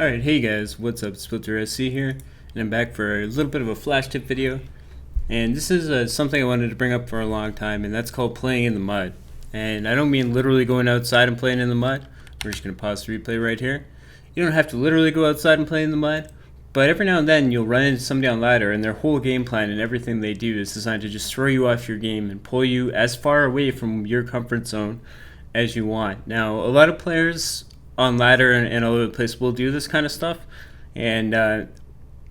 Alright, hey guys, what's up? It's filtersc here, and I'm back for a little bit of a flash tip video. And this is something I wanted to bring up for a long time, and that's called playing in the mud. And I don't mean literally going outside and playing in the mud. We're just going to pause the replay right here. You don't have to literally go outside and play in the mud, but every now and then you'll run into somebody on ladder, and their whole game plan and everything they do is designed to just throw you off your game and pull you as far away from your comfort zone as you want. Now, a lot of players on ladder and all over the place will do this kind of stuff, and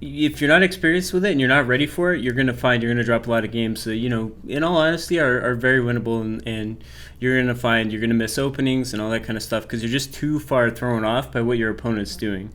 if you're not experienced with it and you're not ready for it, you're going to drop a lot of games that, in all honesty, are very winnable, and you're going to miss openings and all that kind of stuff because you're just too far thrown off by what your opponent's doing.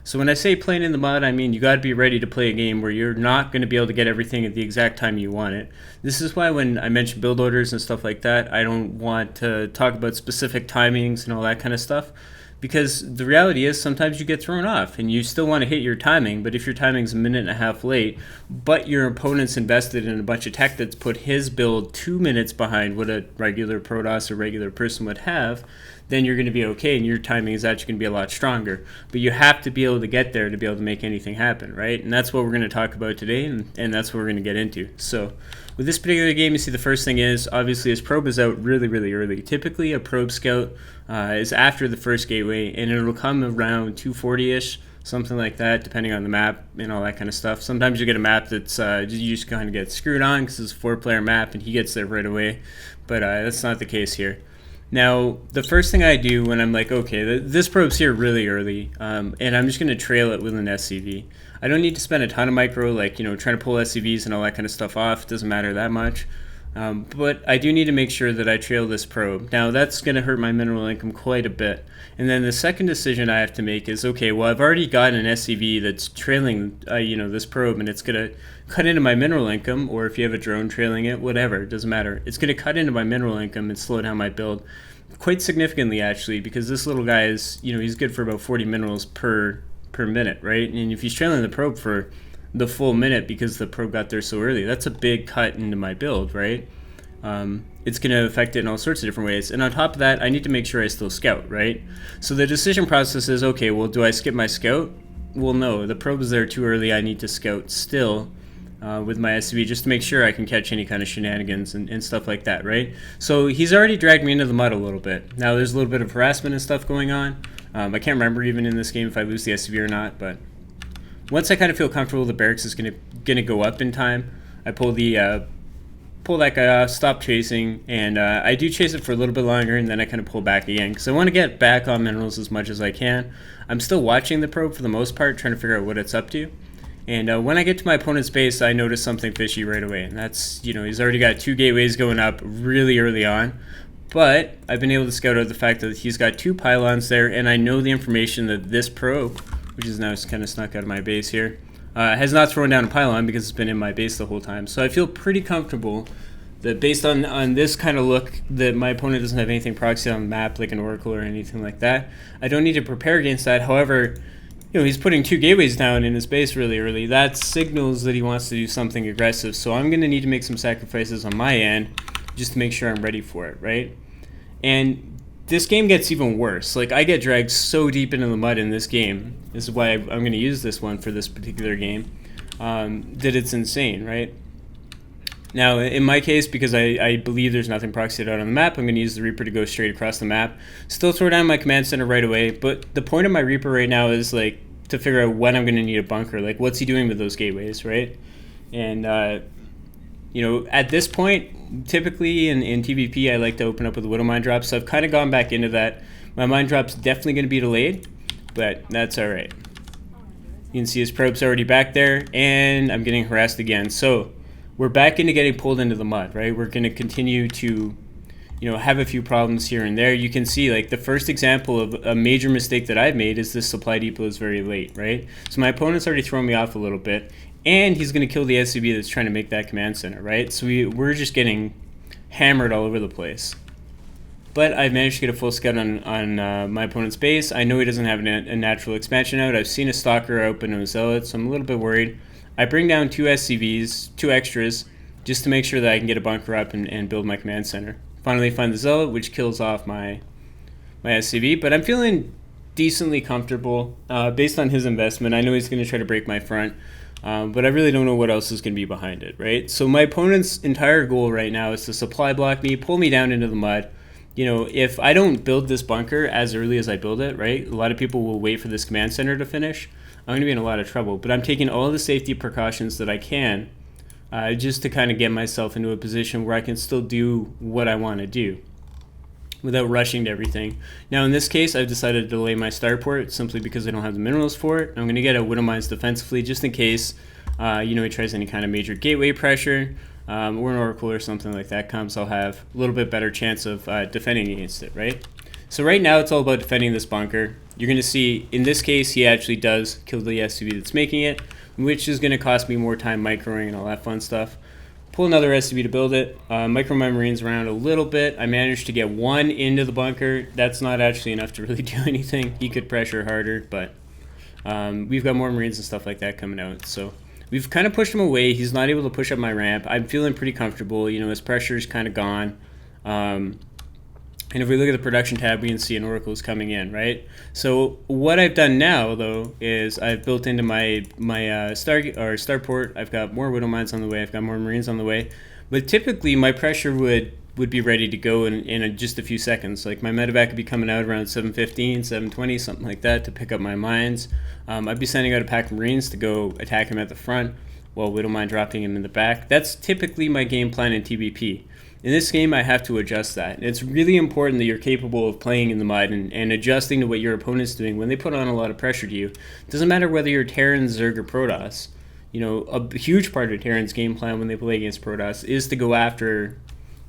So when I say playing in the mud, I mean you got to be ready to play a game where you're not going to be able to get everything at the exact time you want it. This is why when I mention build orders and stuff like that, I don't want to talk about specific timings and all that kind of stuff, because the reality is sometimes you get thrown off and you still want to hit your timing, but if your timing's a minute and a half late, but your opponent's invested in a bunch of tech that's put his build 2 minutes behind what a regular Protoss or regular person would have, then you're going to be okay, and your timing is actually going to be a lot stronger. But you have to be able to get there to be able to make anything happen, right? And that's what we're going to talk about today, and that's what we're going to get into. So with this particular game, you see the first thing is, obviously, his probe is out really, really early. Typically, a probe scout is after the first gateway, and it'll come around 240-ish, something like that, depending on the map and all that kind of stuff. Sometimes you get a map that's you just kind of get screwed on because it's a 4-player map, and he gets there right away. But that's not the case here. Now, the first thing I do when I'm like, okay, this probe's here really early, and I'm just going to trail it with an SCV. I don't need to spend a ton of micro, like, trying to pull SCVs and all that kind of stuff off. It doesn't matter that much. But I do need to make sure that I trail this probe. Now, that's going to hurt my mineral income quite a bit. And then the second decision I have to make is, okay, well, I've already got an SCV that's trailing, this probe, and it's going to cut into my mineral income, or if you have a drone trailing it, whatever, it doesn't matter. It's going to cut into my mineral income and slow down my build quite significantly, actually, because this little guy is, he's good for about 40 minerals per minute, right? And if he's trailing the probe for the full minute because the probe got there so early, that's a big cut into my build, right? It's going to affect it in all sorts of different ways. And on top of that, I need to make sure I still scout, right? So the decision process is, okay, well, do I skip my scout? Well, no, the probe is there too early. I need to scout still with my SCV just to make sure I can catch any kind of shenanigans and stuff like that, right? So he's already dragged me into the mud a little bit. Now there's a little bit of harassment and stuff going on. I can't remember even in this game if I lose the SCV or not, but once I kind of feel comfortable the barracks is gonna go up in time, I pull that guy off, stop chasing, and I do chase it for a little bit longer, and then I kind of pull back again because I want to get back on minerals as much as I can. I'm still watching the probe for the most part, trying to figure out what it's up to. And when I get to my opponent's base, I notice something fishy right away, and that's, he's already got 2 gateways going up really early on. But I've been able to scout out the fact that he's got 2 pylons there, and I know the information that this probe, which is now kind of snuck out of my base here, has not thrown down a pylon because it's been in my base the whole time. So I feel pretty comfortable that based on this kind of look, that my opponent doesn't have anything proxied on the map like an oracle or anything like that. I don't need to prepare against that. However, he's putting 2 gateways down in his base really early. That signals that he wants to do something aggressive. So I'm going to need to make some sacrifices on my end just to make sure I'm ready for it, right? And this game gets even worse. Like, I get dragged so deep into the mud in this game. This is why I'm going to use this one for this particular game, that it's insane, right? Now, in my case, because I believe there's nothing proxied out on the map, I'm going to use the Reaper to go straight across the map. Still throw down my command center right away, but the point of my Reaper right now is, like, to figure out when I'm going to need a bunker. Like, what's he doing with those gateways, right? And, at this point, typically in TVP, I like to open up with a Widow Mine Drop, so I've kind of gone back into that. My Mine Drop's definitely going to be delayed, but that's all right. You can see his probe's already back there, and I'm getting harassed again. So we're back into getting pulled into the mud, right? We're going to continue to, have a few problems here and there. You can see, like, the first example of a major mistake that I've made is this supply depot is very late, right? So my opponent's already thrown me off a little bit, and he's going to kill the SCV that's trying to make that command center, right? So we're just getting hammered all over the place. But I've managed to get a full scout on my opponent's base. I know he doesn't have a natural expansion out. I've seen a stalker open and a zealot, so I'm a little bit worried. I bring down 2 SCVs, 2 extras, just to make sure that I can get a bunker up and build my command center. Finally find the zealot, which kills off my SCV, but I'm feeling decently comfortable. Based on his investment, I know he's going to try to break my front, but I really don't know what else is going to be behind it, right? So my opponent's entire goal right now is to supply block me, pull me down into the mud. You know, if I don't build this bunker as early as I build it, right, a lot of people will wait for this command center to finish. I'm going to be in a lot of trouble, but I'm taking all the safety precautions that I can just to kind of get myself into a position where I can still do what I want to do without rushing to everything. Now in this case, I've decided to delay my starport simply because I don't have the minerals for it. I'm going to get a Widow Mines defensively just in case you know, he tries any kind of major gateway pressure or an Oracle or something like that comes. I'll have a little bit better chance of defending against it, right? So right now it's all about defending this bunker. You're going to see in this case he actually does kill the SCV that's making it, which is going to cost me more time microing and all that fun stuff. Pull another SCV to build it. Micro my Marines around a little bit. I managed to get one into the bunker. That's not actually enough to really do anything. He could pressure harder, but we've got more Marines and stuff like that coming out. So we've kind of pushed him away. He's not able to push up my ramp. I'm feeling pretty comfortable. You know, his pressure is kind of gone. And if we look at the production tab, we can see an Oracle is coming in, right? So what I've done now, though, is I've built into my starport. I've got more Widow Mines on the way. I've got more Marines on the way. But typically, my pressure would be ready to go in just a few seconds. Like my medevac could be coming out around 7:15, 7:20, something like that, to pick up my mines. I'd be sending out a pack of Marines to go attack him at the front, while Widow Mine dropping him in the back. That's typically my game plan in TBP. In this game, I have to adjust that. It's really important that you're capable of playing in the mud and adjusting to what your opponent's doing when they put on a lot of pressure to you. It doesn't matter whether you're Terran, Zerg, or Protoss. You know, a huge part of Terran's game plan when they play against Protoss is to go after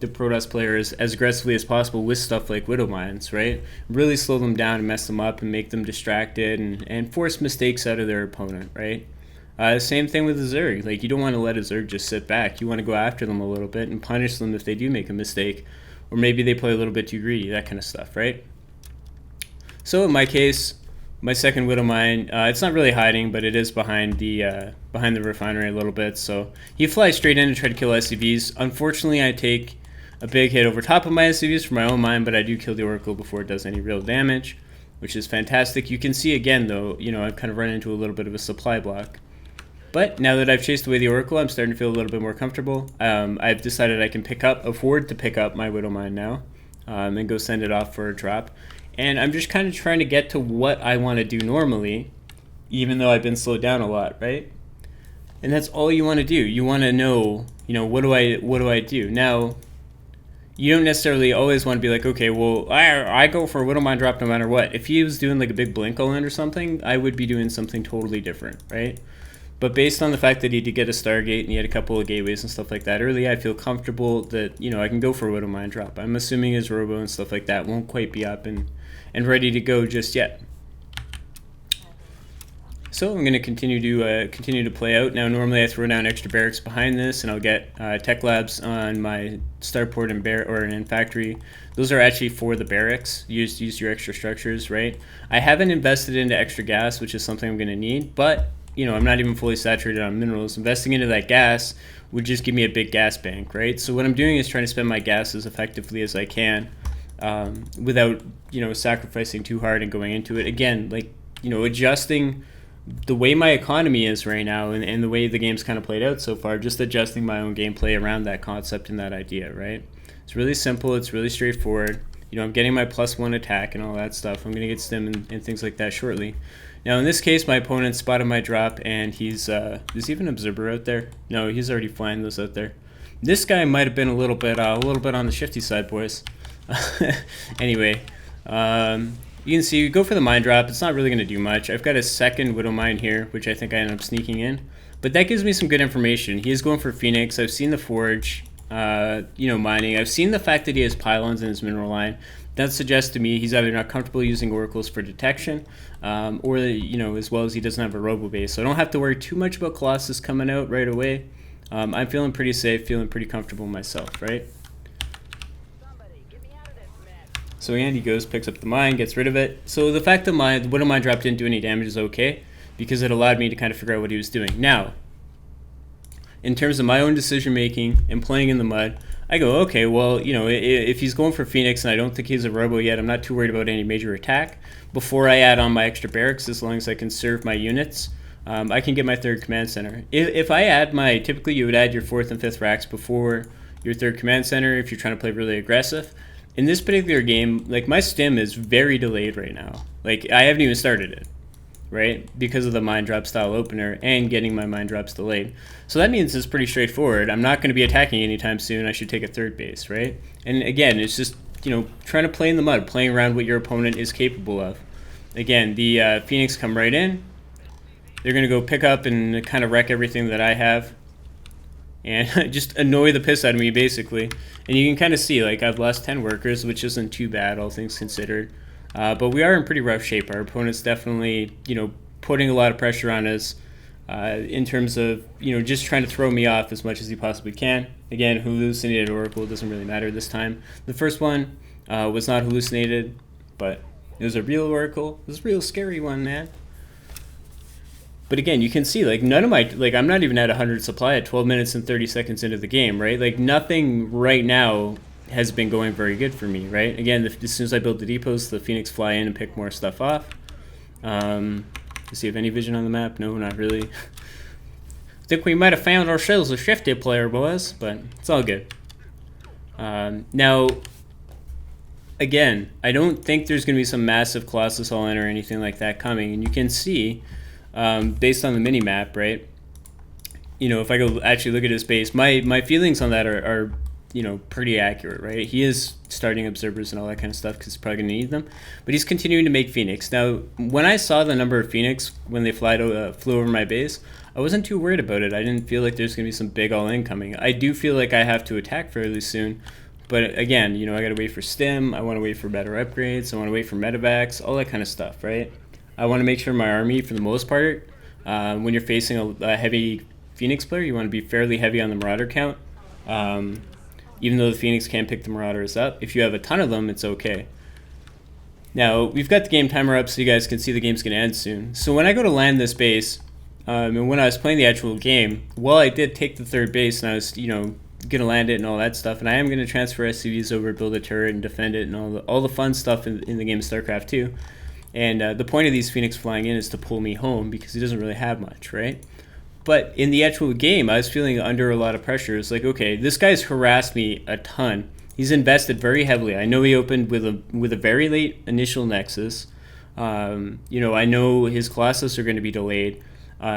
the Protoss players as aggressively as possible with stuff like Widow Mines, right? Really slow them down and mess them up and make them distracted and force mistakes out of their opponent, right? Same thing with the Zerg. Like, you don't want to let a Zerg just sit back. You want to go after them a little bit and punish them if they do make a mistake, or maybe they play a little bit too greedy, that kind of stuff, right? So in my case, my second Widow Mine, it's not really hiding, but it is behind the refinery a little bit. So he flies straight in to try to kill SCVs. Unfortunately, I take a big hit over top of my SCVs for my own mine, but I do kill the Oracle before it does any real damage, which is fantastic. You can see again, though, you know, I've kind of run into a little bit of a supply block. But now that I've chased away the Oracle, I'm starting to feel a little bit more comfortable. I've decided I can afford to pick up my Widow Mine now, and go send it off for a drop. And I'm just kind of trying to get to what I want to do normally, even though I've been slowed down a lot, right? And that's all you want to do. You want to know, you know, what do I do? Now, you don't necessarily always want to be like, okay, well, I go for a Widow Mine drop no matter what. If he was doing like a big blink all-in or something, I would be doing something totally different, right? But based on the fact that he did get a Stargate and he had a couple of gateways and stuff like that early, I feel comfortable that, you know, I can go for a Widow Mine drop. I'm assuming his Robo and stuff like that won't quite be up and ready to go just yet. So I'm going to continue to play out. Now normally I throw down extra barracks behind this, and I'll get tech labs on my starport and in factory. Those are actually for the barracks. Use your extra structures, right? I haven't invested into extra gas, which is something I'm going to need, but you know, I'm not even fully saturated on minerals. Investing into that gas would just give me a big gas bank, right? So what I'm doing is trying to spend my gas as effectively as I can, without, you know, sacrificing too hard and going into it. Again, like, you know, adjusting the way my economy is right now and the way the game's kind of played out so far, just adjusting my own gameplay around that concept and that idea, right? It's really simple. It's really straightforward. You know, I'm getting my +1 attack and all that stuff. I'm going to get stim and things like that shortly. Now, in this case, my opponent spotted my drop, and he's, is even an observer out there? No, he's already flying those out there. This guy might have been a little bit on the shifty side, boys. Anyway, you can see, you go for the mine drop. It's not really going to do much. I've got a second Widow Mine here, which I think I ended up sneaking in. But that gives me some good information. He is going for Phoenix. I've seen the Forge, you know, mining. I've seen the fact that he has pylons in his mineral line. That suggests to me he's either not comfortable using oracles for detection, or, you know, as well as he doesn't have a robo base. So I don't have to worry too much about Colossus coming out right away. I'm feeling pretty safe, feeling pretty comfortable myself, right? So again, he goes, picks up the mine, gets rid of it. So the fact that my Widow Mine drop didn't do any damage is okay, because it allowed me to kind of figure out what he was doing. Now, in terms of my own decision making and playing in the mud, I go, okay, well, if he's going for Phoenix and I don't think he's a robo yet, I'm not too worried about any major attack. Before I add on my extra barracks, as long as I can serve my units, I can get my third command center. If I add typically you would add your fourth and fifth racks before your third command center if you're trying to play really aggressive. In this particular game, like, my stim is very delayed right now. Like, I haven't even started it, right? Because of the mine drop style opener and getting my mine drops delayed. So that means it's pretty straightforward. I'm not going to be attacking anytime soon. I should take a third base, right? And again, it's just, trying to play in the mud, playing around what your opponent is capable of. Again, the Phoenix come right in. They're going to go pick up and kind of wreck everything that I have. And just annoy the piss out of me, basically. And you can kind of see, like, I've lost 10 workers, which isn't too bad, all things considered. But we are in pretty rough shape. Our opponent's definitely, putting a lot of pressure on us in terms of, just trying to throw me off as much as he possibly can. Again, hallucinated Oracle doesn't really matter this time. The first one was not hallucinated, but it was a real Oracle. It was a real scary one, man. But again, you can see, like, none of my, like, I'm not even at 100 supply at 12 minutes and 30 seconds into the game, right? Like, nothing right now has been going very good for me, right? Again, as soon as I build the depots, the Phoenix fly in and pick more stuff off. Let's see if any vision on the map. No, not really. I think we might have found ourselves a shifty player, boys, but it's all good. Now, again, I don't think there's going to be some massive Colossus all-in or anything like that coming, and you can see, based on the mini-map, right, if I go actually look at his base, my feelings on that are pretty accurate, right? He is starting observers and all that kind of stuff because he's probably going to need them. But he's continuing to make Phoenix. Now, when I saw the number of Phoenix when they flew over my base, I wasn't too worried about it. I didn't feel like there's going to be some big all-in coming. I do feel like I have to attack fairly soon. But again, I got to wait for stim. I want to wait for better upgrades. I want to wait for medevacs, all that kind of stuff, right? I want to make sure my army, for the most part, when you're facing a heavy Phoenix player, you want to be fairly heavy on the Marauder count. Even though the Phoenix can't pick the Marauders up. If you have a ton of them, it's okay. Now, we've got the game timer up so you guys can see the game's going to end soon. So when I go to land this base, and when I was playing the actual game, while I did take the third base and I was, going to land it and all that stuff, and I am going to transfer SCVs over, build a turret, and defend it, and all the fun stuff in the game of StarCraft 2. And the point of these Phoenix flying in is to pull me home because he doesn't really have much, right? But in the actual game, I was feeling under a lot of pressure. It's like, okay, this guy's harassed me a ton. He's invested very heavily. I know he opened with a very late initial Nexus. I know his Colossus are going to be delayed.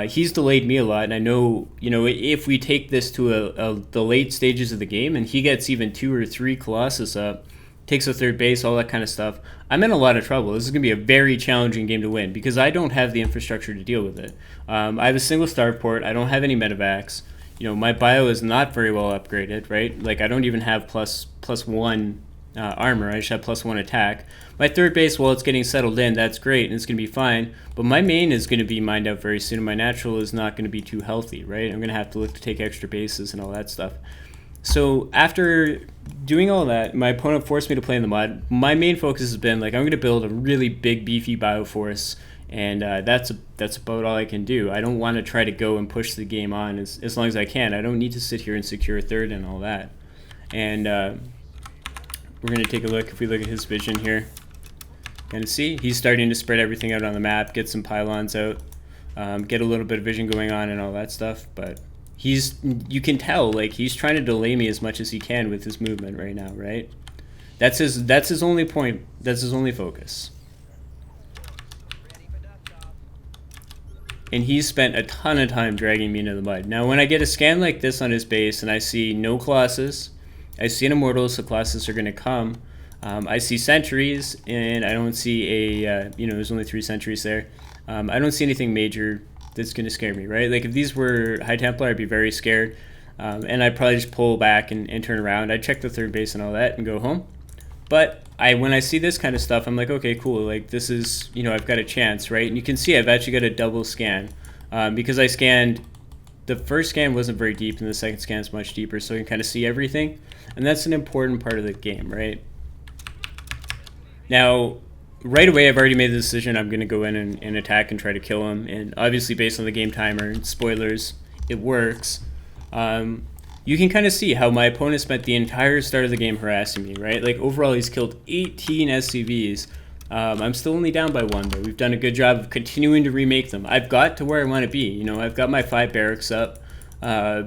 He's delayed me a lot, and I know, if we take this to the late stages of the game, and he gets even 2 or 3 Colossus up, takes a third base, all that kind of stuff, I'm in a lot of trouble. This is going to be a very challenging game to win because I don't have the infrastructure to deal with it. I have a single starport. I don't have any medevacs. My bio is not very well upgraded, right? Like, I don't even have plus 1 armor. I just have plus 1 attack. My third base, while it's getting settled in, that's great, and it's going to be fine. But my main is going to be mined out very soon, and my natural is not going to be too healthy, right? I'm going to have to look to take extra bases and all that stuff. So after doing all that, my opponent forced me to play in the mud. My main focus has been, like, I'm going to build a really big, beefy bioforce, and that's about all I can do. I don't want to try to go and push the game on as long as I can. I don't need to sit here and secure a third and all that. And we're going to take a look. If we look at his vision here, kind of see he's starting to spread everything out on the map, get some pylons out, get a little bit of vision going on and all that stuff, but you can tell, like, he's trying to delay me as much as he can with his movement right now, right? That's his only point. That's his only focus. And he's spent a ton of time dragging me into the mud. Now, when I get a scan like this on his base and I see no Colossus, I see an Immortal, so Colossus are going to come. I see sentries, and I don't see there's only 3 sentries there. I don't see anything major that's going to scare me, right? Like, if these were High Templar, I'd be very scared. And I'd probably just pull back and turn around. I'd check the third base and all that and go home. But when I see this kind of stuff, I'm like, okay, cool. Like, this is, I've got a chance, right? And you can see I've actually got a double scan because I scanned. The first scan wasn't very deep, and the second scan is much deeper, so you can kind of see everything. And that's an important part of the game, right? Now, right away, I've already made the decision I'm going to go in and attack and try to kill him. And obviously, based on the game timer and spoilers, it works. you can kind of see how my opponent spent the entire start of the game harassing me, right? Like overall, he's killed 18 SCVs. I'm still only down by 1, but we've done a good job of continuing to remake them. I've got to where I want to be. You know, I've got my 5 barracks up,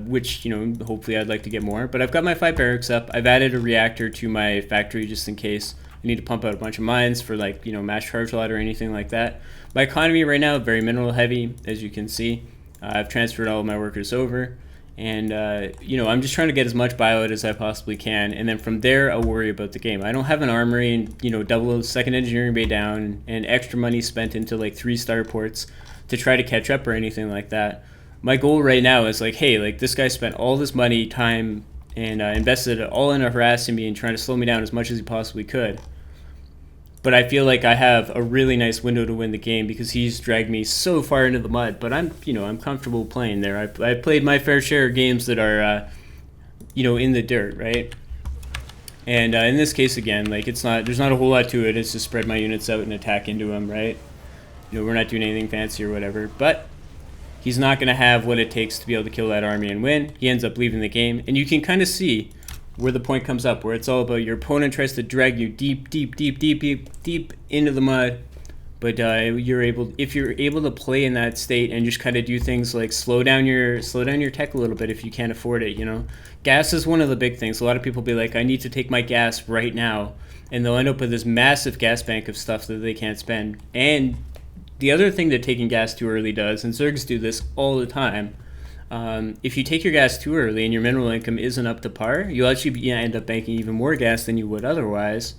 which, you know, hopefully I'd like to get more. But I've got my 5 barracks up. I've added a reactor to my factory just in case I need to pump out a bunch of mines for, like, you know, mass charge lot or anything like that. My economy right now, very mineral heavy, as you can see. I've transferred all of my workers over. And, you know, I'm just trying to get as much bio out as I possibly can. And then from there, I'll worry about the game. I don't have an armory and, you know, double second engineering bay down and extra money spent into like 3 starports to try to catch up or anything like that. My goal right now is like, hey, like this guy spent all this money, time, and invested it all into harassing me and trying to slow me down as much as he possibly could. But I feel like I have a really nice window to win the game because he's dragged me so far into the mud. But I'm, you know, I'm comfortable playing there. I've played my fair share of games that are, you know, in the dirt, right? And in this case, again, like there's not a whole lot to it. It's just spread my units out and attack into him, right? You know, we're not doing anything fancy or whatever. But he's not going to have what it takes to be able to kill that army and win. He ends up leaving the game, and you can kind of see where the point comes up, where it's all about your opponent tries to drag you deep into the mud, but if you're able to play in that state and just kind of do things like slow down your tech a little bit if you can't afford it. You know, gas is one of the big things. A lot of people be like, I need to take my gas right now, and they'll end up with this massive gas bank of stuff that they can't spend. And the other thing that taking gas too early does, and Zergs do this all the time, if you take your gas too early and your mineral income isn't up to par, you'll actually end up banking even more gas than you would otherwise.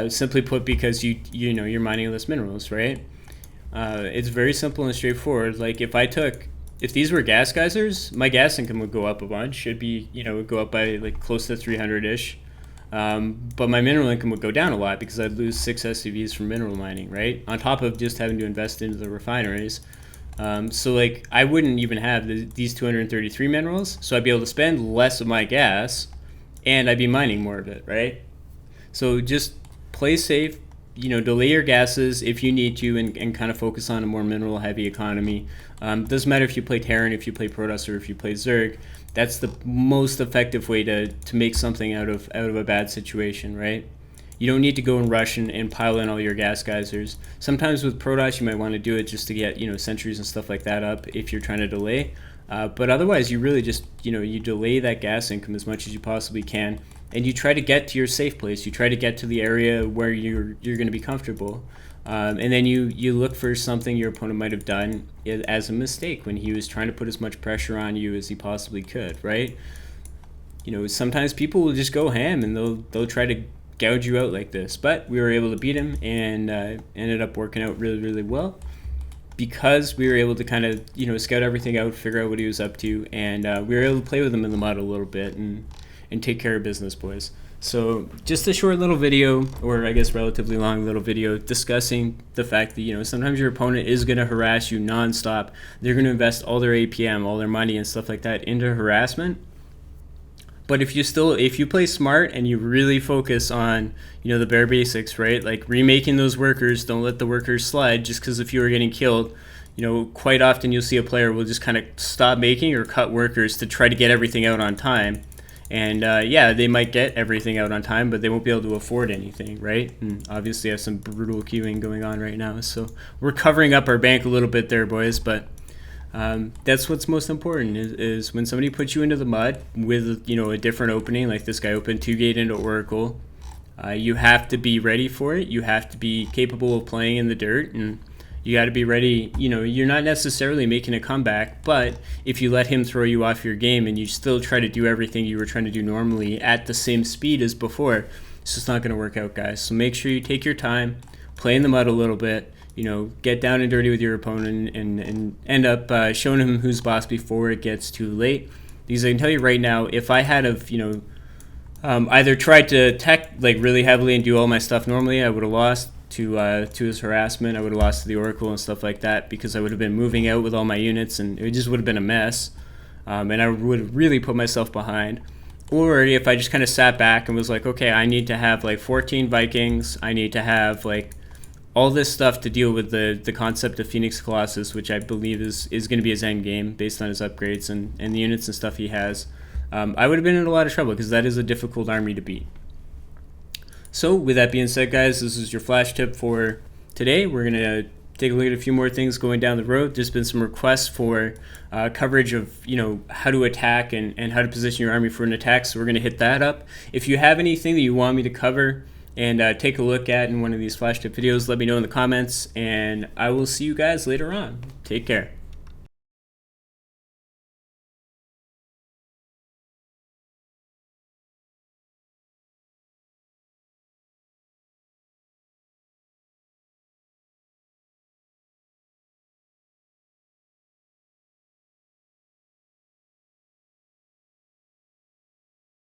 Simply put, because you're mining less minerals, right? It's very simple and straightforward. Like if these were gas geysers, my gas income would go up a bunch. It'd be, you know, it would go up by like close to 300-ish. But my mineral income would go down a lot because I'd lose 6 SCVs from mineral mining, right? On top of just having to invest into the refineries. So like I wouldn't even have these 233 minerals, so I'd be able to spend less of my gas and I'd be mining more of it, right? So just play safe, you know, delay your gases if you need to and kind of focus on a more mineral heavy economy. Doesn't matter if you play Terran, if you play Protoss, or if you play Zerg. That's the most effective way to make something out of a bad situation, right? You don't need to go and rush and pile in all your gas geysers. Sometimes with Protoss, you might want to do it just to get, you know, sentries and stuff like that up if you're trying to delay. But otherwise, you really just, you know, you delay that gas income as much as you possibly can, and you try to get to your safe place. You try to get to the area where you're going to be comfortable. And then you look for something your opponent might have done as a mistake when he was trying to put as much pressure on you as he possibly could, right? You know, sometimes people will just go ham and they'll try to gouge you out like this, but we were able to beat him and ended up working out really well because we were able to kind of, you know, scout everything out, figure out what he was up to, and we were able to play with him in the mud a little bit and take care of business, boys. So just a short little video, or I guess relatively long little video, discussing the fact that, you know, sometimes your opponent is going to harass you nonstop. They're going to invest all their APM, all their money and stuff like that into harassment. But if you play smart and you really focus on, you know, the bare basics, right? Like remaking those workers, don't let the workers slide just because if you are getting killed. You know, quite often you'll see a player will just kind of stop making or cut workers to try to get everything out on time. And yeah, they might get everything out on time, but they won't be able to afford anything, right? And obviously I have some brutal queuing going on right now. So we're covering up our bank a little bit there, boys, but that's what's most important is when somebody puts you into the mud with, you know, a different opening, like this guy opened 2 gate into Oracle. You have to be ready for it. You have to be capable of playing in the dirt, and you got to be ready. You know, you're not necessarily making a comeback, but if you let him throw you off your game and you still try to do everything you were trying to do normally at the same speed as before, it's just not going to work out, guys. So make sure you take your time, play in the mud a little bit. You know, get down and dirty with your opponent and end up showing him who's boss before it gets too late. Because I can tell you right now, if I had have, you know, either tried to tech like really heavily and do all my stuff normally, I would have lost to his harassment. I would have lost to the Oracle and stuff like that because I would have been moving out with all my units and it just would have been a mess. And I would have really put myself behind. Or if I just kind of sat back and was like, okay, I need to have like 14 Vikings. I need to have like all this stuff to deal with the concept of Phoenix Colossus, which I believe is going to be his end game based on his upgrades and the units and stuff he has. I would have been in a lot of trouble because that is a difficult army to beat. So with that being said, guys, this is your flash tip for today. We're going to take a look at a few more things going down the road. There's been some requests for coverage of how to attack and how to position your army for an attack, so we're going to hit that up. If you have anything that you want me to cover and take a look at in one of these flash tip videos, let me know in the comments, and I will see you guys later on. Take care.